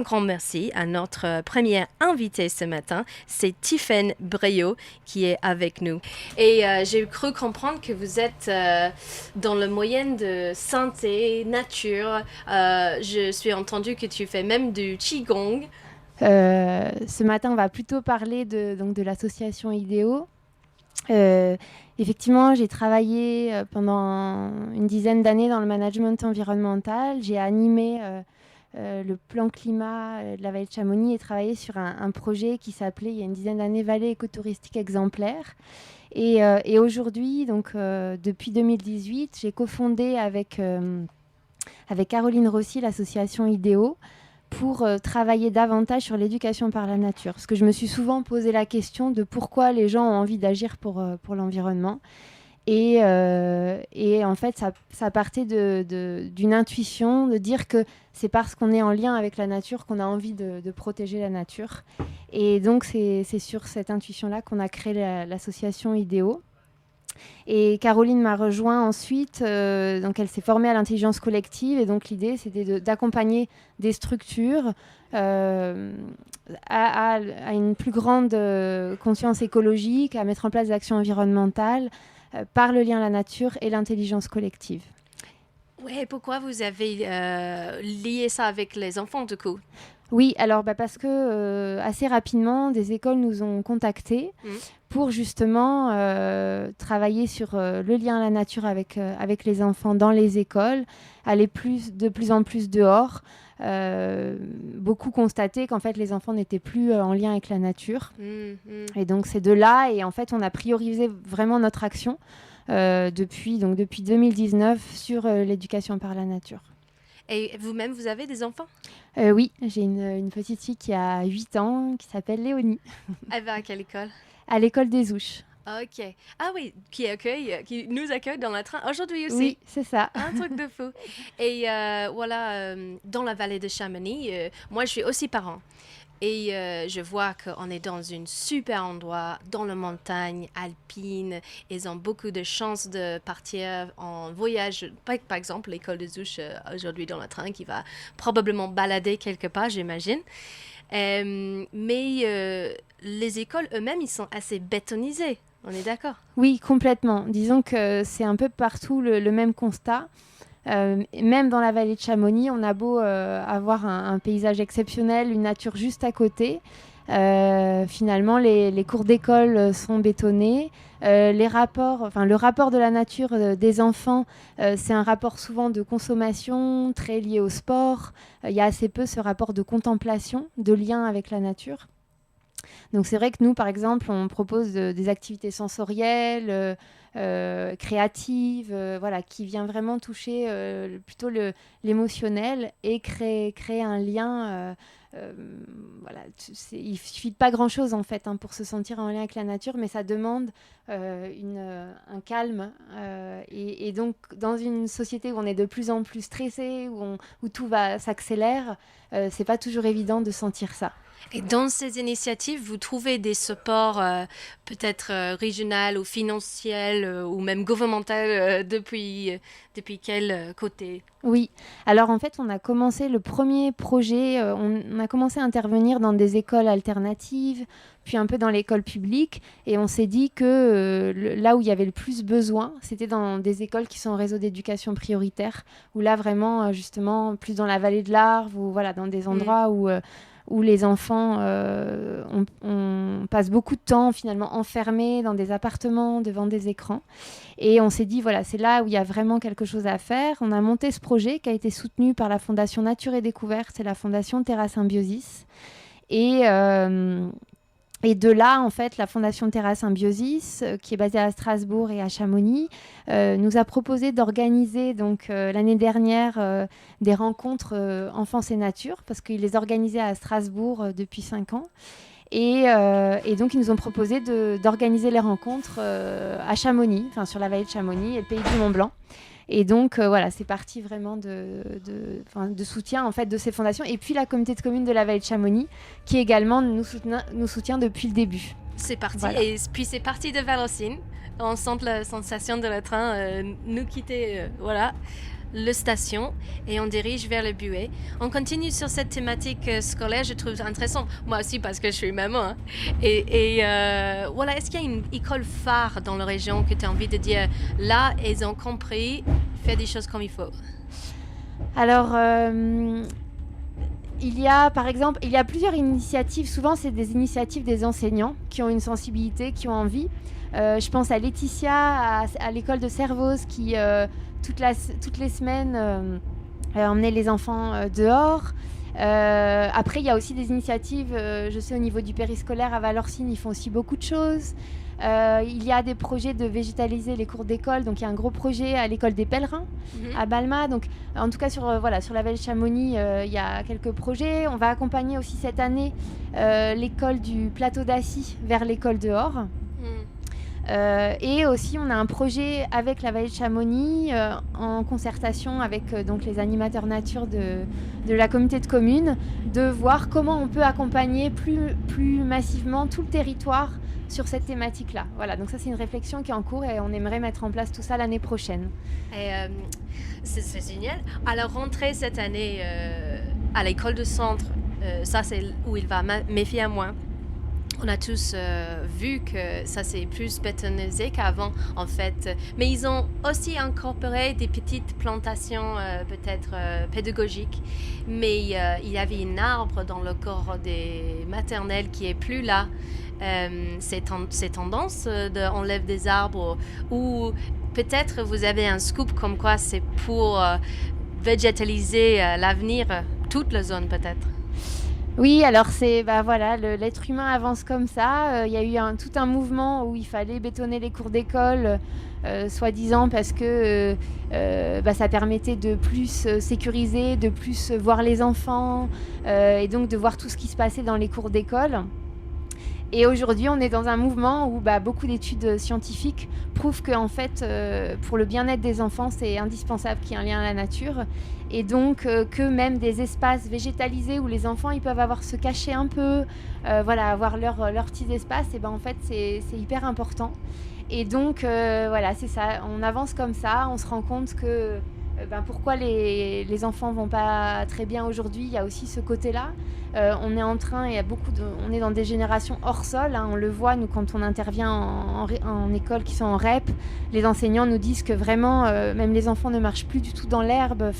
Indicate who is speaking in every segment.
Speaker 1: un grand merci à notre première invitée ce matin, c'est Tiffaine Breault qui est avec nous. Et j'ai cru comprendre que vous êtes dans le moyen de santé, nature. Je suis entendu que tu fais même du Qigong.
Speaker 2: Ce matin, on va plutôt parler de l'association IDEO. Effectivement, j'ai travaillé pendant une dizaine d'années dans le management environnemental. J'ai animé le plan climat de la vallée de Chamonix et travaillé sur un projet qui s'appelait, il y a une dizaine d'années, Vallée écotouristique exemplaire. Et aujourd'hui, donc, depuis 2018, j'ai cofondé avec Caroline Rossi l'association IDEO pour travailler davantage sur l'éducation par la nature. Parce que je me suis souvent posé la question de pourquoi les gens ont envie d'agir pour l'environnement. Et en fait, ça partait d'une intuition, de dire que c'est parce qu'on est en lien avec la nature qu'on a envie de protéger la nature. Et donc, c'est sur cette intuition-là qu'on a créé l'association IDEO. Et Caroline m'a rejoint ensuite, donc elle s'est formée à l'intelligence collective et donc l'idée c'était d'accompagner des structures à une plus grande conscience écologique, à mettre en place des actions environnementales par le lien à la nature et l'intelligence collective.
Speaker 1: Ouais, pourquoi vous avez lié ça avec les enfants du coup?
Speaker 2: Oui, alors parce que assez rapidement, des écoles nous ont contactés pour justement travailler sur le lien à la nature avec les enfants dans les écoles, aller de plus en plus dehors. Beaucoup constataient qu'en fait les enfants n'étaient plus en lien avec la nature. Et donc c'est de là, et en fait on a priorisé vraiment notre action depuis 2019 sur l'éducation par la nature.
Speaker 1: Et vous-même, vous avez des enfants?
Speaker 2: Oui, j'ai une petite fille qui a 8 ans, qui s'appelle Léonie.
Speaker 1: Elle va à quelle école?
Speaker 2: À l'école des Ouches.
Speaker 1: Ok. Ah oui, qui nous accueille dans le train aujourd'hui aussi.
Speaker 2: Oui, c'est ça.
Speaker 1: Un truc de fou. Et voilà, dans la vallée de Chamonix, moi je suis aussi parent. Et je vois qu'on est dans un super endroit, dans la montagne alpine. Ils ont beaucoup de chances de partir en voyage. Par exemple, l'école des Ouches aujourd'hui dans le train qui va probablement balader quelque part, j'imagine. Mais les écoles eux-mêmes, ils sont assez bétonisés. On est d'accord?
Speaker 2: Oui, complètement. Disons que c'est un peu partout le même constat. Même dans la vallée de Chamonix, on a beau avoir un paysage exceptionnel, une nature juste à côté. Finalement, les cours d'école sont bétonnés. Le rapport de la nature des enfants, c'est un rapport souvent de consommation, très lié au sport. Il y a assez peu ce rapport de contemplation, de lien avec la nature. Donc c'est vrai que nous, par exemple, on propose des activités sensorielles, créatives, voilà, qui vient vraiment toucher plutôt l'émotionnel et créer un lien. Voilà, il suffit de pas grand-chose en fait pour se sentir en lien avec la nature, mais ça demande un calme. Et donc, dans une société où on est de plus en plus stressé, où tout s'accélère, c'est pas toujours évident de sentir ça.
Speaker 1: Et dans ces initiatives, vous trouvez des supports peut-être régionaux ou financiers ou même gouvernementaux depuis quel côté?
Speaker 2: Oui, alors en fait, on a commencé le premier projet, on a commencé à intervenir dans des écoles alternatives, puis un peu dans l'école publique, et on s'est dit que là où il y avait le plus besoin, c'était dans des écoles qui sont en réseau d'éducation prioritaire, où là vraiment, justement, plus dans la vallée de l'Arve, ou voilà, dans des endroits où les enfants on passe beaucoup de temps finalement enfermés dans des appartements devant des écrans. Et on s'est dit, voilà, c'est là où il y a vraiment quelque chose à faire. On a monté ce projet qui a été soutenu par la Fondation Nature et Découverte et la Fondation Terra Symbiosis. Et de là, en fait, la Fondation Terra Symbiosis, qui est basée à Strasbourg et à Chamonix, nous a proposé d'organiser donc l'année dernière des rencontres enfance et nature, parce qu'ils les organisaient à Strasbourg depuis 5 ans. Et donc, ils nous ont proposé d'organiser les rencontres à Chamonix, enfin sur la vallée de Chamonix et le pays du Mont-Blanc. Et donc, voilà, c'est parti vraiment de soutien en fait, de ces fondations. Et puis, la communauté de communes de la vallée de Chamonix, qui également nous soutient depuis le début.
Speaker 1: C'est parti.
Speaker 2: Voilà.
Speaker 1: Et puis, c'est parti de Valocine. On sent la sensation de le train nous quitter. Voilà. le station et on dirige vers le buet. On continue sur cette thématique scolaire, je trouve intéressant. Moi aussi parce que je suis maman. Hein. Voilà, est-ce qu'il y a une école phare dans la région que tu as envie de dire, là, ils ont compris, faire des choses comme il faut?
Speaker 2: Alors, par exemple, il y a plusieurs initiatives. Souvent, c'est des initiatives des enseignants qui ont une sensibilité, qui ont envie. Je pense à Laetitia, à l'école de Servoz, qui toutes les semaines emmenait les enfants dehors. Après, il y a aussi des initiatives, je sais, au niveau du périscolaire à Valorcine, ils font aussi beaucoup de choses. Il y a des projets de végétaliser les cours d'école. Donc, il y a un gros projet à l'école des Pèlerins, à Balma. Donc, en tout cas, sur la vallée de Chamonix, il y a quelques projets. On va accompagner aussi cette année l'école du plateau d'Assy vers l'école dehors. Et aussi, on a un projet avec la vallée de Chamonix en concertation avec donc les animateurs nature de la communauté de communes, de voir comment on peut accompagner plus massivement tout le territoire sur cette thématique-là. Voilà, donc ça, c'est une réflexion qui est en cours et on aimerait mettre en place tout ça l'année prochaine.
Speaker 1: Et c'est génial. Alors, rentrer cette année à l'école de centre, ça, c'est où il va méfier à moins. On a tous vu que ça c'est plus bétonisé qu'avant en fait. Mais ils ont aussi incorporé des petites plantations peut-être pédagogiques. Mais il y avait un arbre dans le corps des maternelles qui est plus là. Ces tendances d'enlève des arbres ou peut-être vous avez un scoop comme quoi c'est pour végétaliser l'avenir, toute la zone peut-être.
Speaker 2: Oui, alors l'être humain avance comme ça. Il y a eu tout un mouvement où il fallait bétonner les cours d'école, soi-disant parce que ça permettait de plus sécuriser, de plus voir les enfants et donc de voir tout ce qui se passait dans les cours d'école. Et aujourd'hui, on est dans un mouvement où beaucoup d'études scientifiques prouvent que en fait, pour le bien-être des enfants, c'est indispensable qu'il y ait un lien à la nature. Et donc, que même des espaces végétalisés où les enfants ils peuvent se cacher un peu, avoir leurs petits espaces, et en fait, c'est hyper important. Et donc, c'est ça. On avance comme ça, on se rend compte que pourquoi les enfants vont pas très bien aujourd'hui, il y a aussi ce côté-là. On est en train, on est dans des générations hors sol, hein, on le voit, nous, quand on intervient en école qui sont en REP, les enseignants nous disent que vraiment, même les enfants ne marchent plus du tout dans l'herbe,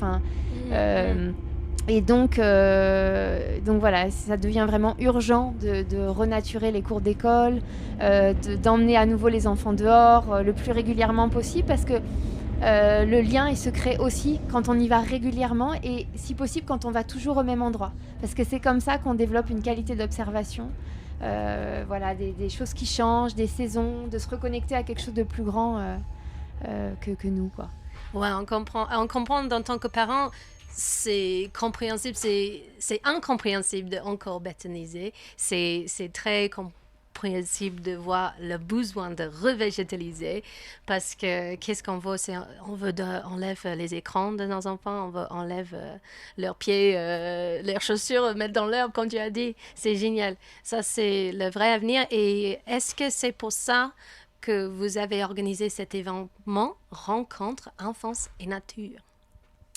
Speaker 2: et donc voilà, ça devient vraiment urgent de renaturer les cours d'école, d'emmener à nouveau les enfants dehors le plus régulièrement possible, parce que le lien, il se crée aussi quand on y va régulièrement et, si possible, quand on va toujours au même endroit. Parce que c'est comme ça qu'on développe une qualité d'observation. Des choses qui changent, des saisons, de se reconnecter à quelque chose de plus grand que nous, quoi.
Speaker 1: Ouais, on comprend en tant que parent, c'est compréhensible, c'est incompréhensible de encore bétoniser. C'est très compréhensible de voir le besoin de revégétaliser parce que qu'est-ce qu'on veut, on veut enlève les écrans de nos enfants, on enlève leurs pieds, leurs chaussures, mettre dans l'herbe comme tu as dit, c'est génial. Ça c'est le vrai avenir. Et est-ce que c'est pour ça que vous avez organisé cet événement Rencontre Enfance et Nature?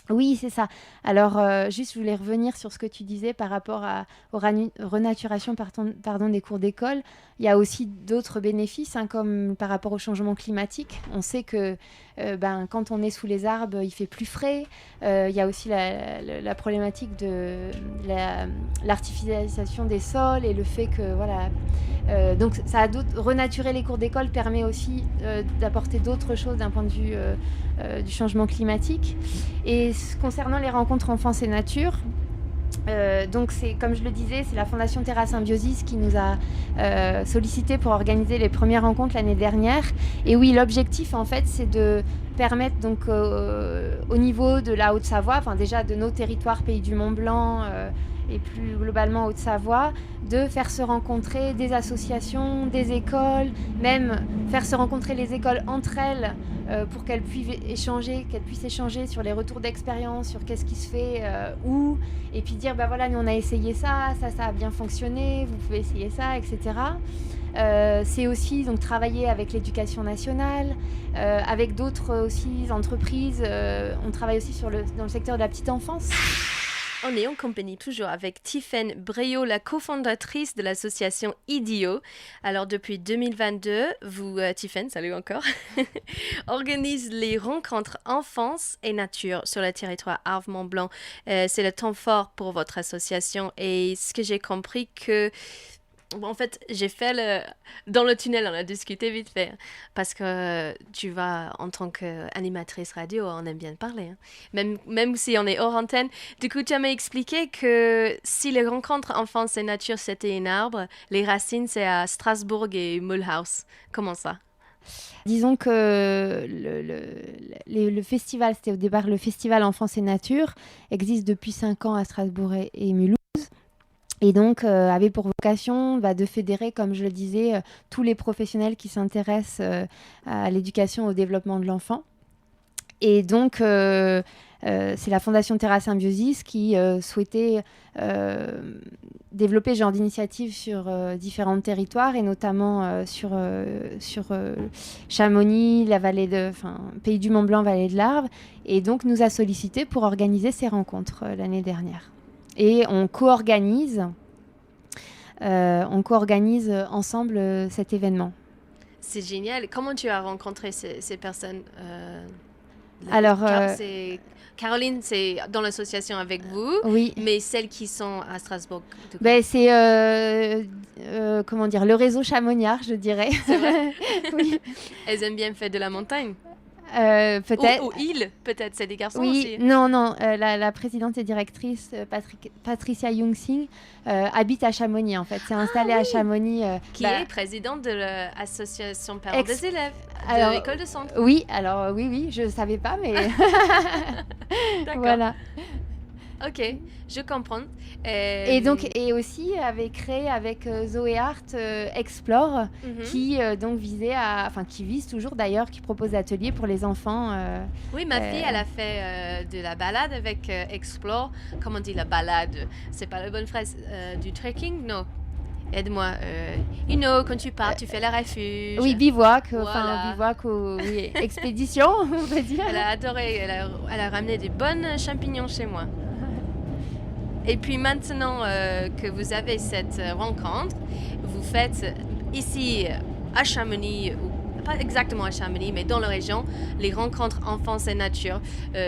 Speaker 2: Oui, c'est ça. Alors, juste, je voulais revenir sur ce que tu disais par rapport aux renaturations des cours d'école. Il y a aussi d'autres bénéfices, hein, comme par rapport au changement climatique. On sait que quand on est sous les arbres, il fait plus frais. Il y a aussi la problématique de l'artificialisation des sols et le fait que, donc renaturer les cours d'école permet aussi d'apporter d'autres choses d'un point de vue du changement climatique. Et concernant les rencontres enfance et nature, donc c'est, comme je le disais, c'est la Fondation Terra Symbiosis qui nous a sollicité pour organiser les premières rencontres l'année dernière. Et oui, l'objectif en fait, c'est de permettre donc au niveau de la Haute-Savoie, déjà de nos territoires Pays du Mont-Blanc et plus globalement Haute-Savoie, de faire se rencontrer des associations, des écoles, même faire se rencontrer les écoles entre elles pour qu'elles puissent échanger sur les retours d'expérience, sur qu'est-ce qui se fait où, et puis dire voilà, nous on a essayé ça a bien fonctionné, vous pouvez essayer ça, etc. C'est aussi donc travailler avec l'éducation nationale, avec d'autres aussi entreprises. On travaille aussi dans le secteur de la petite enfance.
Speaker 1: On est en compagnie toujours avec Tiffaine Breault, la cofondatrice de l'association IDEO. Alors depuis 2022, vous, Tiffaine, salut encore, organise les rencontres enfance et nature sur le territoire Arve-Mont-Blanc. C'est le temps fort pour votre association et ce que j'ai compris que en fait, j'ai fait dans le tunnel, on a discuté vite fait, parce que tu vas, en tant qu'animatrice radio, on aime bien parler, hein. Même si on est hors antenne. Du coup, tu m'as expliqué que si les rencontres enfance et nature, c'était un arbre, les racines, c'est à Strasbourg et Mulhouse. Comment ça?
Speaker 2: Disons que le festival, c'était au départ le festival Enfance et Nature, existe depuis 5 ans à Strasbourg et Mulhouse. Et donc, avait pour vocation de fédérer, comme je le disais, tous les professionnels qui s'intéressent à l'éducation et au développement de l'enfant. Et donc, c'est la Fondation Terra Symbiosis qui souhaitait développer ce genre d'initiative sur différents territoires, et notamment sur Chamonix, Pays du Mont-Blanc, Vallée de l'Arve. Et donc, nous a sollicité pour organiser ces rencontres l'année dernière. Et on co-organise ensemble cet événement.
Speaker 1: C'est génial. Comment tu as rencontré ces personnes
Speaker 2: Alors,
Speaker 1: Caroline, c'est dans l'association avec vous,
Speaker 2: oui.
Speaker 1: Mais celles qui sont à Strasbourg.
Speaker 2: C'est le réseau chamoniard, je dirais.
Speaker 1: C'est vrai.
Speaker 2: Oui.
Speaker 1: Elles aiment bien faire de la montagne.
Speaker 2: Peut-être.
Speaker 1: Ou île, peut-être, c'est des garçons
Speaker 2: aussi. Non, la présidente et directrice Patricia Youngsing habite à Chamonix, en fait. C'est installée à Chamonix.
Speaker 1: Qui est présidente de l'association parents des élèves de l'école de centre.
Speaker 2: Oui, alors oui, je ne savais pas, mais...
Speaker 1: D'accord.
Speaker 2: Voilà.
Speaker 1: Ok, je comprends.
Speaker 2: Et aussi avait créé avec Zoé Hart Explore, qui qui vise toujours d'ailleurs, qui propose des ateliers pour les enfants.
Speaker 1: Oui, ma fille, elle a fait de la balade avec Explore. Comment on dit la balade? C'est pas la bonne phrase. Du trekking? Non. Aide-moi. Quand tu pars, tu fais la refuge.
Speaker 2: Oui, bivouac.
Speaker 1: Voilà.
Speaker 2: Bivouac ou expédition, on peut dire.
Speaker 1: Elle a adoré. Elle a ramené des bonnes champignons chez moi. Et puis maintenant que vous avez cette rencontre, vous faites ici à Chamonix, ou pas exactement à Chamonix, mais dans la région, les rencontres enfance et nature.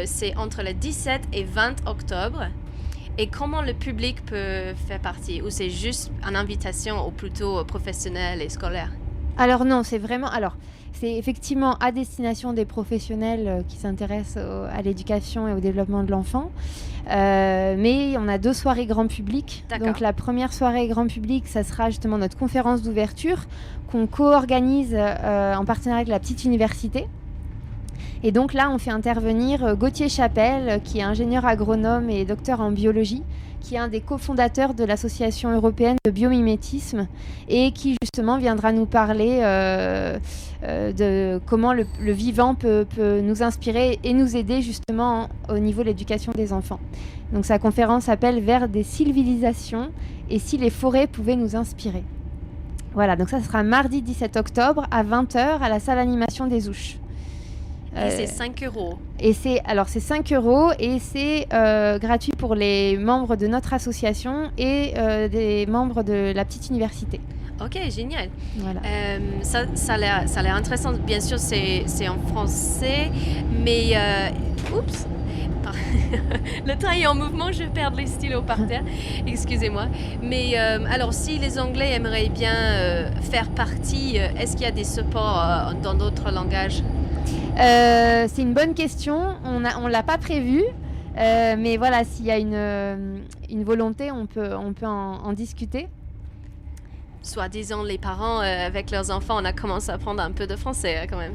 Speaker 1: C'est entre le 17 et 20 octobre. Et comment le public peut faire partie? Ou c'est juste une invitation ou plutôt professionnels et scolaires?
Speaker 2: Alors non, c'est effectivement à destination des professionnels qui s'intéressent à l'éducation et au développement de l'enfant. Mais on a 2 soirées grand public.
Speaker 1: D'accord.
Speaker 2: Donc la première soirée grand public, ça sera justement notre conférence d'ouverture qu'on co-organise en partenariat avec la Petite Université. Et donc là, on fait intervenir Gauthier Chapelle, qui est ingénieur agronome et docteur en biologie, qui est un des cofondateurs de l'Association européenne de biomimétisme et qui justement viendra nous parler de comment le vivant peut nous inspirer et nous aider justement au niveau de l'éducation des enfants. Donc sa conférence s'appelle « Vers des civilisations et si les forêts pouvaient nous inspirer ». Voilà, donc ça sera mardi 17 octobre à 20h à la salle animation des Ouches.
Speaker 1: Et c'est 5 €.
Speaker 2: Et c'est 5 € et c'est gratuit pour les membres de notre association et des membres de la Petite Université.
Speaker 1: Ok, génial.
Speaker 2: Voilà.
Speaker 1: Ça a l'air intéressant. Bien sûr, c'est en français, mais... oups. Le train est en mouvement, je perds les stylos par terre. Excusez-moi. Mais alors, si les Anglais aimeraient bien faire partie, est-ce qu'il y a des supports dans d'autres langages?
Speaker 2: C'est une bonne question. On l'a pas prévu. Mais voilà, s'il y a une volonté, on peut en discuter.
Speaker 1: Soi-disant, les parents, avec leurs enfants, on a commencé à apprendre un peu de français quand même.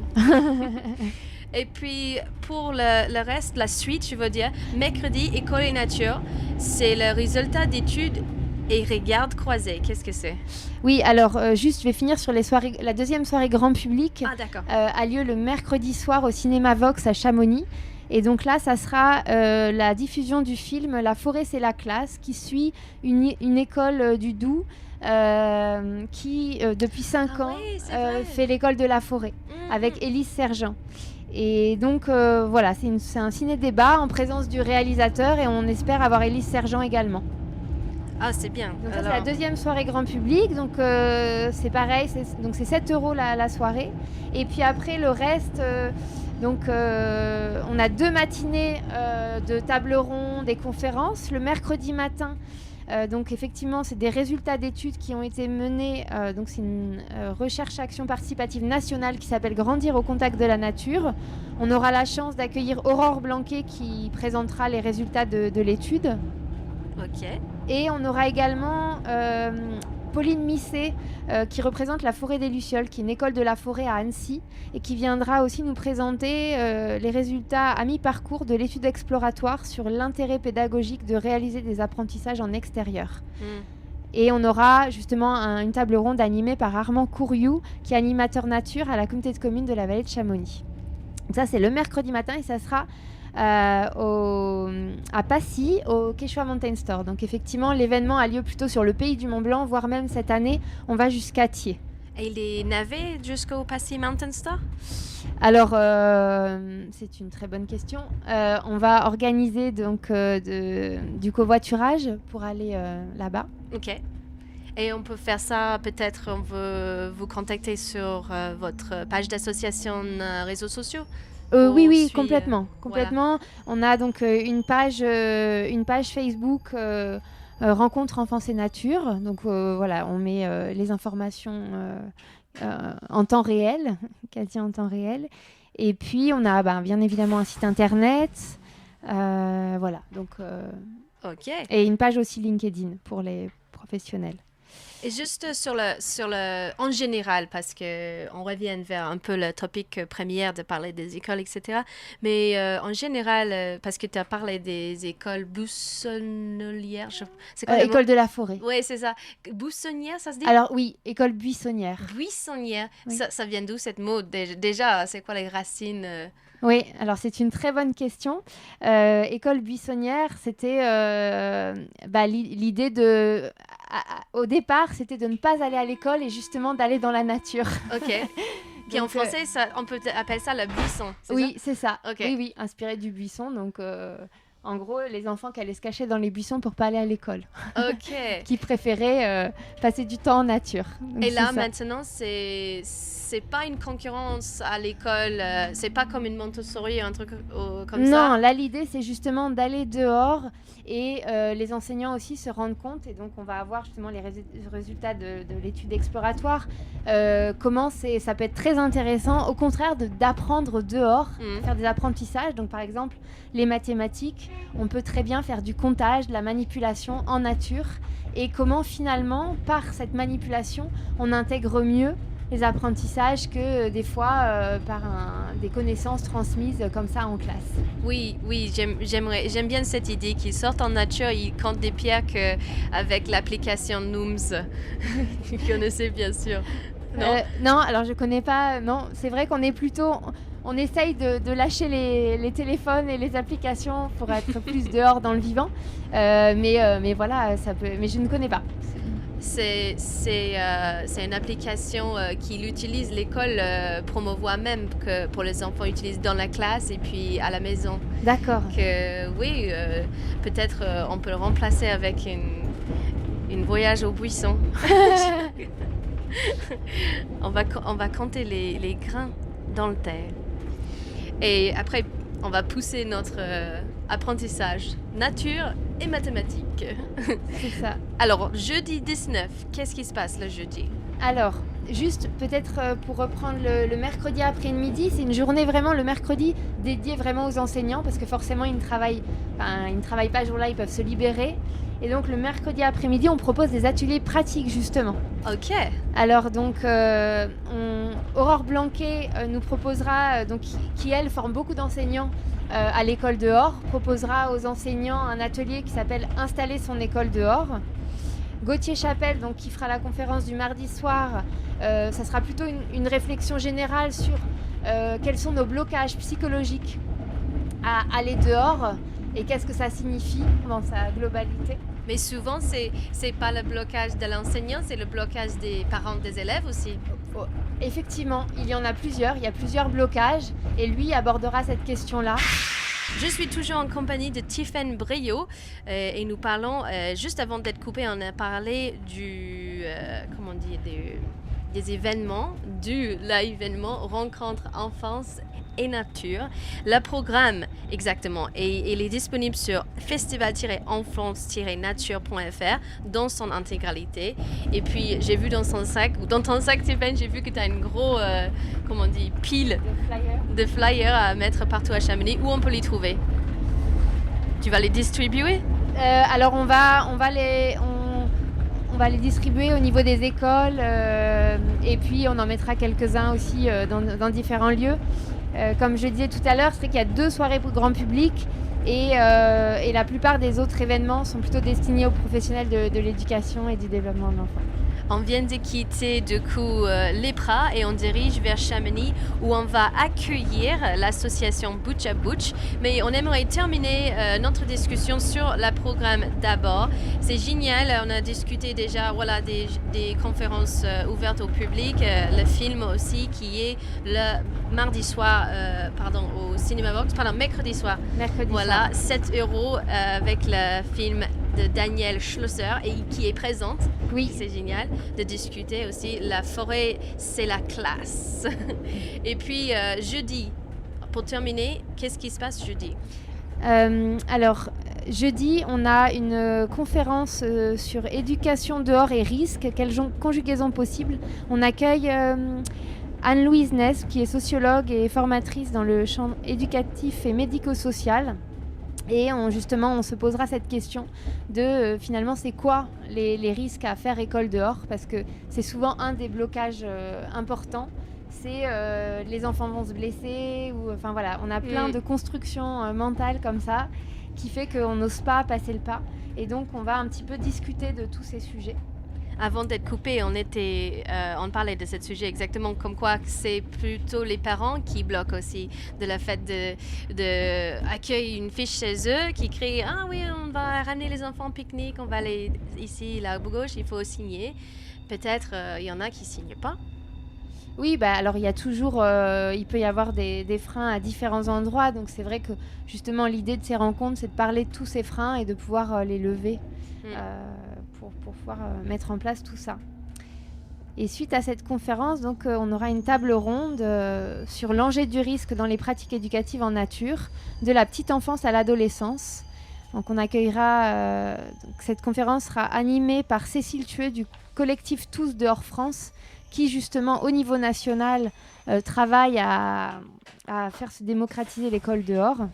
Speaker 1: Et puis, pour le reste, la suite, je veux dire, mercredi, école et nature, c'est le résultat d'études et regarde croisés. Qu'est-ce que c'est?
Speaker 2: Oui, alors juste, je vais finir sur les soirées. La deuxième soirée grand public
Speaker 1: Ah, d'accord.
Speaker 2: a lieu le mercredi soir au cinéma Vox à Chamonix. Et donc là, ça sera la diffusion du film La forêt, c'est la classe, qui suit une école du Doubs qui, depuis 5 ans,
Speaker 1: oui, c'est vrai.
Speaker 2: fait l'école de la forêt avec Élise Sergent. Et donc voilà, c'est un ciné-débat en présence du réalisateur et on espère avoir Élise Sergent également.
Speaker 1: Ah, c'est bien.
Speaker 2: Donc ça, c'est la deuxième soirée grand public, donc c'est pareil, c'est 7 € la soirée. Et puis après, le reste, on a 2 matinées de table ronde, des conférences. Le mercredi matin, donc effectivement, c'est des résultats d'études qui ont été menés. Donc c'est une recherche-action participative nationale qui s'appelle Grandir au contact de la nature. On aura la chance d'accueillir Aurore Blanquet qui présentera les résultats de l'étude.
Speaker 1: Ok.
Speaker 2: Et on aura également Pauline Misset qui représente la Forêt des Lucioles, qui est une école de la forêt à Annecy et qui viendra aussi nous présenter les résultats à mi-parcours de l'étude exploratoire sur l'intérêt pédagogique de réaliser des apprentissages en extérieur. Et on aura justement une table ronde animée par Armand Courriou, qui est animateur nature à la communauté de communes de la vallée de Chamonix. Donc ça, c'est le mercredi matin et ça sera à Passy, au Quechua Mountain Store. Donc effectivement, l'événement a lieu plutôt sur le pays du Mont Blanc, voire même cette année, on va jusqu'à Thiers.
Speaker 1: Et les navets jusqu'au Passy Mountain Store?
Speaker 2: Alors, c'est une très bonne question. On va organiser donc du covoiturage pour aller là-bas.
Speaker 1: Ok. Et on peut faire ça, peut-être on veut vous contacter sur votre page d'association réseaux sociaux?
Speaker 2: Oui, complètement.
Speaker 1: Voilà.
Speaker 2: On a donc une page Facebook Rencontre Enfance et Nature. Donc voilà, on met les informations en temps réel, quasi en temps réel. Et puis on a bien évidemment un site internet. Voilà, donc
Speaker 1: Ok.
Speaker 2: et une page aussi LinkedIn pour les professionnels.
Speaker 1: Et juste en général, parce qu'on revient vers un peu le topic premier de parler des écoles, etc. Mais en général, parce que tu as parlé des écoles buissonnières, c'est quoi le mot?
Speaker 2: École de la forêt.
Speaker 1: Oui, c'est ça. Buissonnière, ça se dit?
Speaker 2: Alors oui, école buissonnière.
Speaker 1: Buissonnière.
Speaker 2: Oui.
Speaker 1: Ça vient d'où cette mot? Déjà, c'est quoi les racines?
Speaker 2: Oui, alors c'est une très bonne question. École buissonnière, c'était l'idée de... au départ, c'était de ne pas aller à l'école et justement d'aller dans la nature.
Speaker 1: Ok. Puis en français, on peut appeler ça le buisson,
Speaker 2: oui, c'est ça.
Speaker 1: Okay.
Speaker 2: Oui, inspiré du buisson. Donc, en gros, les enfants qui allaient se cacher dans les buissons pour pas aller à l'école.
Speaker 1: Ok.
Speaker 2: Qui préféraient passer du temps en nature. Donc,
Speaker 1: et là, maintenant, c'est pas une concurrence à l'école, c'est pas comme une Montessori ou un truc comme ça?
Speaker 2: Non, là, l'idée, c'est justement d'aller dehors et les enseignants aussi se rendent compte. Et donc, on va avoir justement les résultats de l'étude exploratoire. Comment ça peut être très intéressant, au contraire, d'apprendre dehors, faire des apprentissages. Donc, par exemple, les mathématiques, on peut très bien faire du comptage, de la manipulation en nature. Et comment, finalement, par cette manipulation, on intègre mieux les apprentissages que des fois par des connaissances transmises comme ça en classe.
Speaker 1: Oui, j'aime bien cette idée qu'ils sortent en nature, ils comptent des pierres qu'avec l'application Nooms. Vous connaissez bien sûr.
Speaker 2: Non, alors je connais pas. Non, c'est vrai qu'on est plutôt... On essaye de lâcher les téléphones et les applications pour être plus dehors dans le vivant. Mais voilà, ça peut... Mais je ne connais pas.
Speaker 1: C'est une application qu'il utilise, l'école promouvoit même que pour les enfants utilisent dans la classe et puis à la maison.
Speaker 2: D'accord.
Speaker 1: Oui, peut-être on peut le remplacer avec une voyage au buisson. on va compter les grains dans le terre. Et après, on va pousser notre apprentissage nature et mathématiques.
Speaker 2: C'est ça.
Speaker 1: Alors, jeudi 19, qu'est-ce qui se passe le jeudi?
Speaker 2: Alors, juste peut-être pour reprendre le mercredi après-midi, c'est une journée vraiment le mercredi dédiée vraiment aux enseignants parce que forcément ils ne travaillent pas ce jour-là, ils peuvent se libérer. Et donc le mercredi après-midi, on propose des ateliers pratiques justement.
Speaker 1: Ok.
Speaker 2: Alors donc Aurore Blanquet nous proposera, qui elle forme beaucoup d'enseignants à l'école dehors, proposera aux enseignants un atelier qui s'appelle Installer son école dehors. Gauthier Chapelle, donc, qui fera la conférence du mardi soir, ça sera plutôt une réflexion générale sur quels sont nos blocages psychologiques à aller dehors et qu'est-ce que ça signifie dans sa globalité.
Speaker 1: Mais souvent, c'est pas le blocage de l'enseignant, c'est le blocage des parents des élèves aussi.
Speaker 2: Effectivement, il y en a plusieurs, il y a plusieurs blocages et lui abordera cette question-là.
Speaker 1: Je suis toujours en compagnie de Tiffaine Brio et nous parlons, juste avant d'être coupé, on a parlé des événements, l'événement Rencontre Enfance et Nature. Le programme, exactement, et il est disponible sur festival-enfance-nature.fr dans son intégralité. Et puis, j'ai vu dans ton sac, Tiffaine, j'ai vu que tu as une grosse, pile de flyers à mettre partout à Chamonix. Où on peut les trouver? Tu vas les distribuer?
Speaker 2: Alors, on va les distribuer au niveau des écoles et puis on en mettra quelques-uns aussi dans différents lieux. Comme je disais tout à l'heure, c'est vrai qu'il y a 2 soirées pour grand public et la plupart des autres événements sont plutôt destinés aux professionnels de l'éducation et du développement de l'enfant.
Speaker 1: On vient de quitter du coup l'EPRA et on dirige vers Chamonix où on va accueillir l'association Butch à Butch. Mais on aimerait terminer notre discussion sur le programme d'abord. C'est génial, on a discuté déjà des conférences ouvertes au public, le film aussi qui est le mercredi soir au Cinéma Box, mercredi soir. Voilà, 7 € avec le film de Daniel Schlosser et qui est présente.
Speaker 2: Oui.
Speaker 1: C'est génial de discuter aussi. La forêt, c'est la classe. Et puis, jeudi, pour terminer, qu'est-ce qui se passe jeudi?
Speaker 2: Alors, jeudi, on a une conférence sur éducation dehors et risques, quelle conjugaison possible. On accueille Anne-Louise Ness, qui est sociologue et formatrice dans le champ éducatif et médico-social. Et on se posera cette question de finalement c'est quoi les risques à faire école dehors, parce que c'est souvent un des blocages importants, c'est les enfants vont se blesser, on a plein de constructions mentales comme ça qui fait qu'on n'ose pas passer le pas, et donc on va un petit peu discuter de tous ces sujets.
Speaker 1: Avant d'être coupé, on parlait de ce sujet exactement, comme quoi c'est plutôt les parents qui bloquent aussi de la fait de accueillir une fiche chez eux qui crie « Ah oui, on va ramener les enfants au pique-nique, on va aller ici, là à gauche, il faut signer ». Peut-être il y en a qui ne signent pas.
Speaker 2: Oui, alors il y a toujours, il peut y avoir des freins à différents endroits, donc c'est vrai que justement l'idée de ces rencontres, c'est de parler de tous ces freins et de pouvoir les lever. Pour pouvoir mettre en place tout ça. Et suite à cette conférence, donc, on aura une table ronde sur l'enjeu du risque dans les pratiques éducatives en nature, de la petite enfance à l'adolescence. Donc on accueillera, cette conférence sera animée par Cécile Thueux du collectif Tous dehors France, qui justement au niveau national travaille à faire se démocratiser l'école dehors.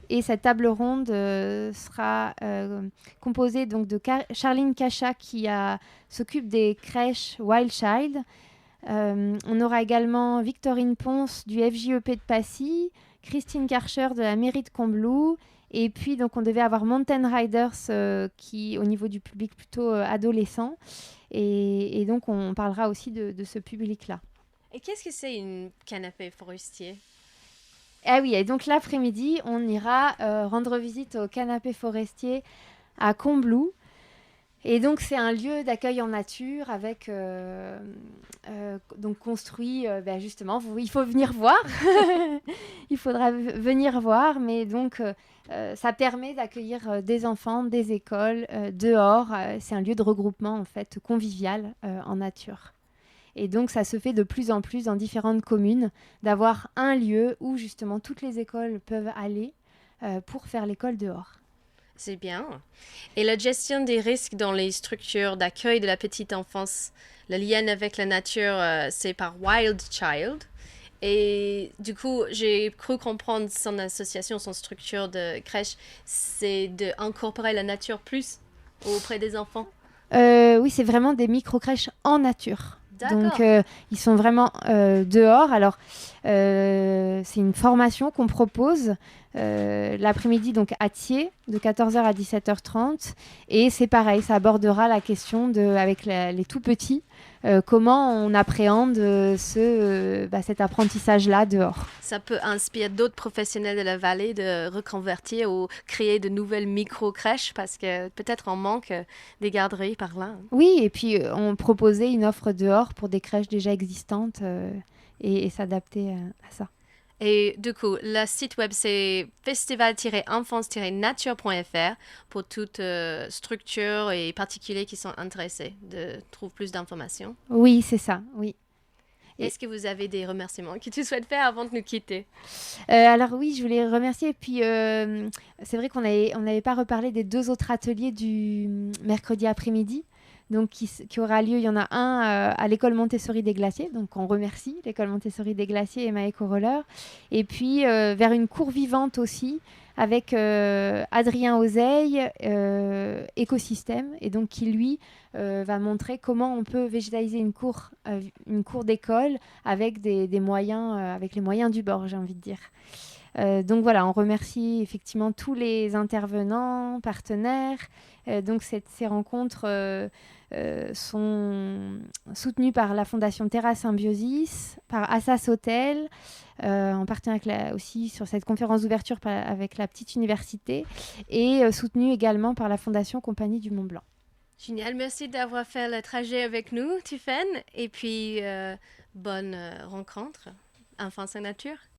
Speaker 2: Et cette table ronde sera composée donc de Charline Cachat qui s'occupe des crèches Wild Child. On aura également Victorine Ponce du FJEP de Passy, Christine Karcher de la mairie de Combloux, et puis donc on devait avoir Mountain Riders qui au niveau du public plutôt adolescent, et donc on parlera aussi de ce public-là.
Speaker 1: Et qu'est-ce que c'est une canapé forestier?
Speaker 2: Ah oui, et donc l'après-midi, on ira rendre visite au canapé forestier à Combloux. Et donc c'est un lieu d'accueil en nature avec donc construit justement. Il faut venir voir. Il faudra venir voir, mais donc ça permet d'accueillir des enfants, des écoles dehors. C'est un lieu de regroupement en fait convivial en nature. Et donc, ça se fait de plus en plus dans différentes communes, d'avoir un lieu où justement toutes les écoles peuvent aller pour faire l'école dehors.
Speaker 1: C'est bien. Et la gestion des risques dans les structures d'accueil de la petite enfance, le lien avec la nature, c'est par Wild Child. Et du coup, j'ai cru comprendre son association, son structure de crèche, c'est d'incorporer la nature plus auprès des enfants.
Speaker 2: Oui, c'est vraiment des micro-crèches en nature. Donc,
Speaker 1: D'accord.
Speaker 2: ils sont vraiment dehors. Alors, c'est une formation qu'on propose l'après-midi donc à Thiers, de 14h à 17h30. Et c'est pareil, ça abordera la question avec les tout petits, comment on appréhende cet apprentissage-là dehors.
Speaker 1: Ça peut inspirer d'autres professionnels de la vallée de reconvertir ou créer de nouvelles micro-crèches parce que peut-être on manque des garderies par là.
Speaker 2: Oui, et puis on proposait une offre dehors pour des crèches déjà existantes et s'adapter à ça.
Speaker 1: Et du coup, le site web c'est festival-enfance-nature.fr pour toute structure et particuliers qui sont intéressés de trouver plus d'informations.
Speaker 2: Oui, c'est ça, oui. Et,
Speaker 1: Est-ce que vous avez des remerciements que tu souhaites faire avant de nous quitter?
Speaker 2: alors oui, je voulais remercier. Et puis, c'est vrai on n'avait pas reparlé des 2 autres ateliers du mercredi après-midi. Donc, qui aura lieu, il y en a un à l'école Montessori des Glaciers. Donc, on remercie l'école Montessori des Glaciers et ma éco-roller. Et puis, vers une cour vivante aussi, avec Adrien Ozeille, Écosystème. Et donc, qui, lui, va montrer comment on peut végétaliser une cour d'école avec des moyens, avec les moyens du bord, j'ai envie de dire. Donc voilà, on remercie effectivement tous les intervenants, partenaires. Donc ces rencontres sont soutenues par la Fondation Terra Symbiosis, par Assas Hôtel, en partenariat aussi sur cette conférence d'ouverture avec la petite université, et soutenues également par la Fondation Compagnie du Mont Blanc.
Speaker 1: Génial, merci d'avoir fait le trajet avec nous, Tiffaine, et puis bonne rencontre, Enfance et Nature.